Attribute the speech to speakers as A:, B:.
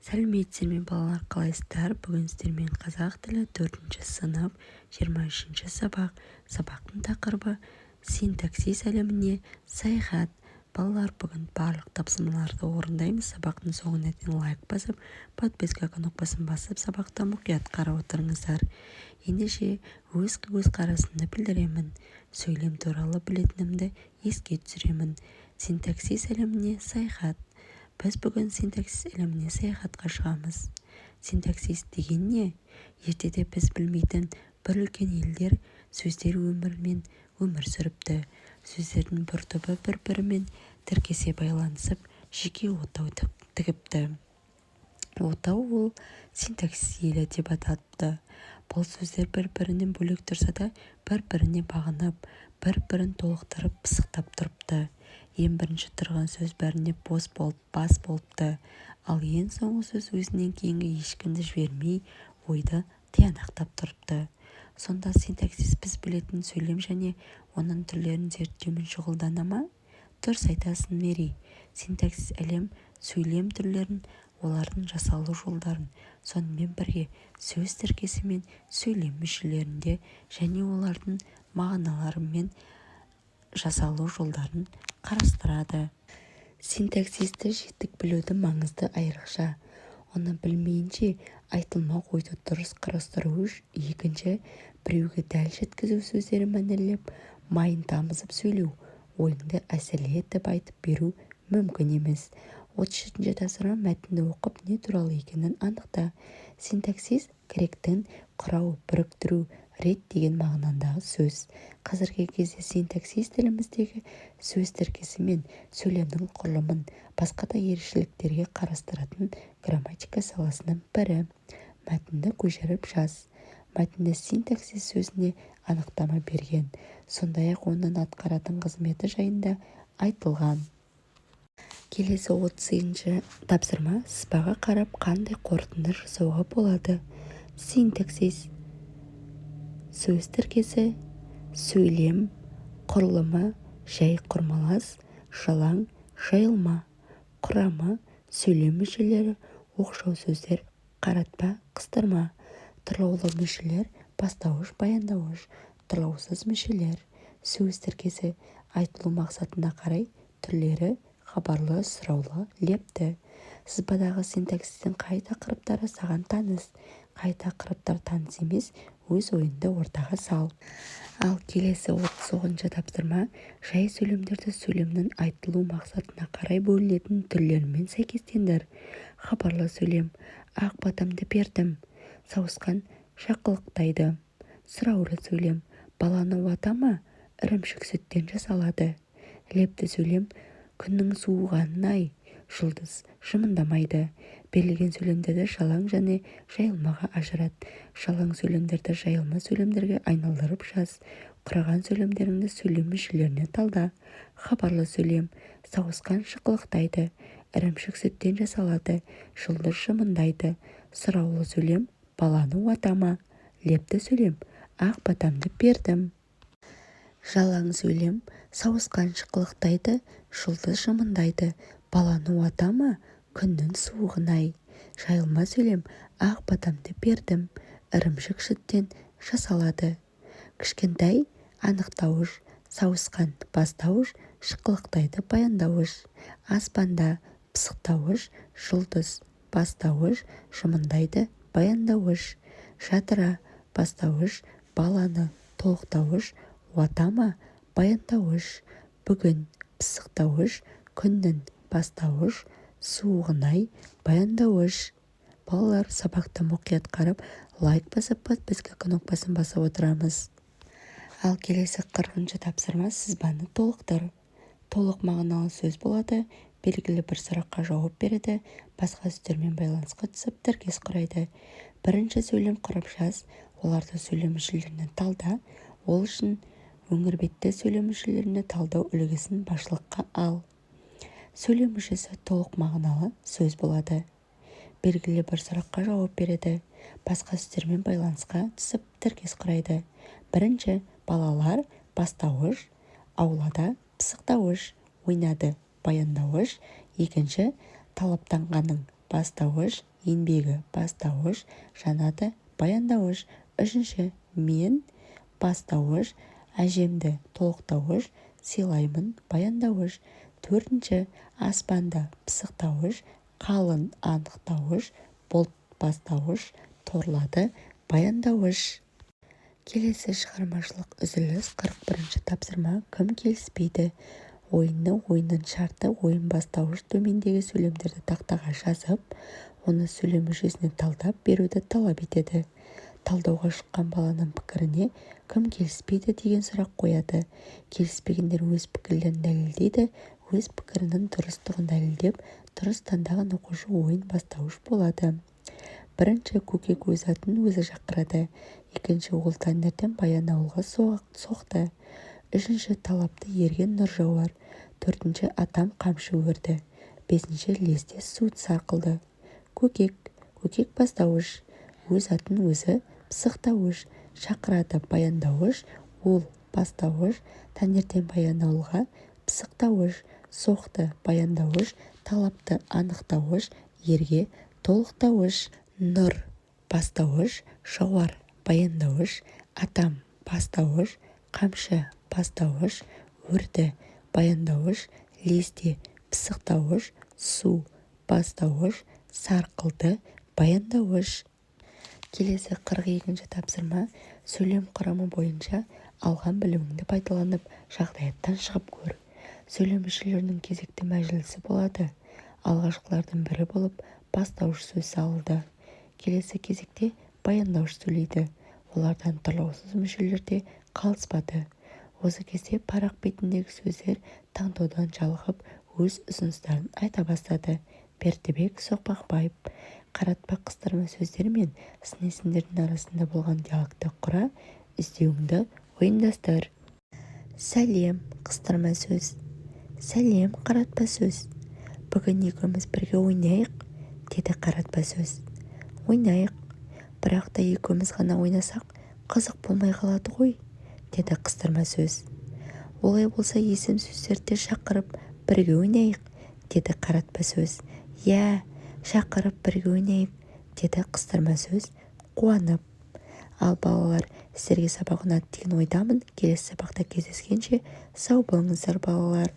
A: Сәлеметсіздер ме балалар, қалайсыздар? Бүгін сіздермен қазақ тілі 4-ші сынып 23-ші сабақ. Сабақтың тақырыбы синтаксис әлеміне саяхат. Балалар, бүгін барлық тапсырмаларды орындаймыз. Сабақтың соңына дейін лайк басып, подписка кнопкасын басып, сабақты мұқият қарап отырыңыздар. Ендеше өз қарасымды білдіремін. Сөйлем туралы білетінімді еске түсіремін. Синтаксис әлеміне саяхат. Біз бүгін синтаксис әлеміне саяхатқа шығамыз. Синтаксис деген не? Ертеде біз білмейтін бір үлкен елдер сөздер өмірмен өмір сүріпті. Сөздердің бір тобы бір-бірімен тіркесе байланысып, жеке отау тігіпті. Отау ол синтаксис елі деп аталыпты. Бұл сөздер бір-бірінен бөлек тұрса да, бір-біріне бағынып, бір-бірін толықтырып, пысықтап тұрыпты. Ең бірінші тұрған сөз бәріне бас болыпты. Ал ең соңғы сөз өзінен кейінгі ешкімді жібермей, ойды тиянақтап тұрыпты. Сонда синтаксис біз білетін сөйлем және оның түрлерін зерттеумен шұғылдана ма? Дұрыс айтасың, Мери. Синтаксис әлем сөйлем түрлерін, олардың жасалу жолдарын, сонымен бірге сөз тіркесі мен сөйлем мүшелерінде және олардың мағыналары мен жасалу жолдарын қарастырады. Синтаксисті жетік білуді маңызды айрықша. Оны білмейінше айтылмақ ойды дұрыс қарастыру екінші, біреуге дәл жеткізу сөздері мәнерлеп, майын тамызып сөйлеу, ойыңды әсерлі етіп айтып беру мүмкін емес. 37-ші тапсырма мәтінді оқып не туралы екенін анықта. Синтаксис гректің құрау, біріктіру, рет деген мағынандағы сөз. Қазіргі кезде синтаксис тіліміздегі сөз тіркесі мен сөйлемнің құрылымын басқа да ерекшеліктерге қарастыратын грамматика саласының бірі. Мәтінді көшіріп жаз. Мәтінді синтаксис сөзіне анықтама берген, сондай-ақ оның атқаратын қызметі жайында айтылған. Келесі 30-ші тапсырма сызбаға қарап қандай қорытынды жасауға болады. Синтаксис сөз тіркесі, сөйлем, құрылымы, жай құрмалас, жалаң, жайылма, құрамы, сөйлем мүшелері, оқшау сөздер, қаратпа, қыстырма, тұрлаулы мүшелер, бастауыш, баяндауыш, тұрлаусыз мүшелер. Сөз тіркесі айтылу мақсатына қарай түрлері хабарлы, сұраулы, лепті. Сызбадағы синтаксистің қай тақырыптары саған таныс, қай тақырыптар таныс емес, өз ойыңды ортаға сал. Ал келесі 39-ші тапсырма жай сөйлемдерді сөйлемнің айтылу мақсатына қарай бөлінетін түрлерімен сәйкестендір. Хабарлы сөйлем: ақ батамды бердім, сауысқан шақылықтайды. Сұраулы сөйлем: баланы уата ма, ірімшік сүттен жасалады. Лепті сөйлем: күннің суығанын-ай, жұлдыз жымыңдамайды. Берілген сөйлемдерді жалаң және жайылмаға ажырат. Жалаң сөйлемдерді жайылма сөйлемдерге айналдырып жаз. Құраған сөйлемдеріңді сөйлем мүшелеріне талда. Хабарлы сөйлем: сауысқан шықылықтайды, ірімшік сүттен жасалады, жұлдыз жымыңдайды. Сұраулы сөйлем: баланы уата ма. Лепті сөйлем: ақ батамды бердім. Жалаң сөйлем: сауысқан шықылықтайды, жұлдыз жымыңдайды. Баланы уата ма, күннің суығын-ай. Жайылма сөйлем: ақ батамды бердім, ірімшік сүттен жасалады. Кішкентай анықтауыш, сауысқан бастауыш, шықылықтайды баяндауыш. Аспанда пысықтауыш, жұлдыз бастауыш, жымыңдайды баяндауыш. Жадыра бастауыш, баланы толықтауыш, уата ма баяндауыш. Бүгін пысықтауыш, күннің бастауыш, суығын-ай баяндауыш. Балалар, сабақты мұқият қарап, лайк басып, подписка кнопкасын басып отырамыз. Ал келесі 40-ші тапсырма сызбаны толықтыр. Толық мағыналы сөз болады, белгілі бір сұраққа жауап береді, басқа сөздермен байланысқа түсіп, тіркес құрайды. Бірінші сөйлем құрып жаз, оларды сөйлем мүшелеріне талда. Ол үшін өңірбетті сөйлем мүшелеріне талдау үлгісін басшылыққа ал. Сөйлем мүшесі толық мағыналы сөз болады. Белгілі бір сұраққа жауап береді, басқа сөздермен байланысқа түсіп, тіркес құрайды. Бірінші, балалар бастауыш, аулада пысықтауыш, ойнады баяндауыш. Екінші, талаптанғаның бастауыш, еңбегі бастауыш, жанады баяндауыш. Үшінші мен бастауыш, әжемді толықтауыш, сыйлаймын баяндауыш. Төртінші аспанды пысықтауыш, қалын анықтауыш, бұлт бастауыш, торлады баяндауыш. Келесі шығармашылық үзіліс 41-ші тапсырма. Кім келіспейді? Ойынның шарты. Ойын бастауыш төмендегі сөйлемдерді тақтаға жазып, оны сөйлем жүйесіне талдап беруді талап етеді. Талдауға шыққан баланың пікіріне кім келіспейді деген сұрақ қояды. Келіспегендер өз пікірлерін дәлелдейді. Өз пікірінің дұрыстығын дәлелдеп, дұрыс таңдаған оқушы ойын бастауыш болады. Бірінші көкек өз атын өзі шақырады. Екінші ол таңертең баянауылға соқты. Үшінші талапты ерген нұр жауар. Төртінші атам қамшы өрді. Бесінші лезде су сарқылды. Көкек бастауыш, өз атын өзі пысықтауыш, шақырады баяндауыш, ол бастауыш, таңертең баянауылға пысықтауыш, соқты баяндауыш, талапты анықтауыш, ерге толықтауыш. Нұр бастауыш, жауар баяндауыш, атам бастауыш, қамшы бастауыш, өрді баяндауыш, лезде пысықтауыш, су бастауыш, сарқылды баяндауыш. Келесі 42-ші тапсырма. Сөйлем құрамы бойынша алған біліміңді пайдаланып, жағдаяттан шығып көр. Сөйлем мүшелерінің кезекті мәжілісі болады. Алғашқылардың бірі болып бастауыш сөз алды. Келесі кезекте баяндауыш сөйлейді. Олардан тұрлаусыз мүшелерде қалыспады. Осы кезде парақ бетіндегі сөздер таңдаудан жалығып, өз ұсыныстарын айта бастады. Бердібек Соқпақбаев. Қаратпа қыстырма сөздер мен сын есімдердің арасында болған диалогты құра, іздеуіңді ұйымдастыр. Сәлем қыстырма сөз. Сәлем қаратпа сөз. Бүгін екеуміз бірге ойнайық, деді қаратпа сөз. Ойнайық, бірақ та екеуміз ғана ойнасақ қызық болмай қалады ғой, деді қыстырма сөз. Олай болса есім сөздерді шақырып бірге ойнайық, деді қаратпа сөз. Иә, шақырып бірге ойнайық, деді қыстырма сөз қуанып. Ал балалар, сіздерге сабақ ұнады деген ойдамын. Келесі сабақта кездескенше сау болыңыздар балалар.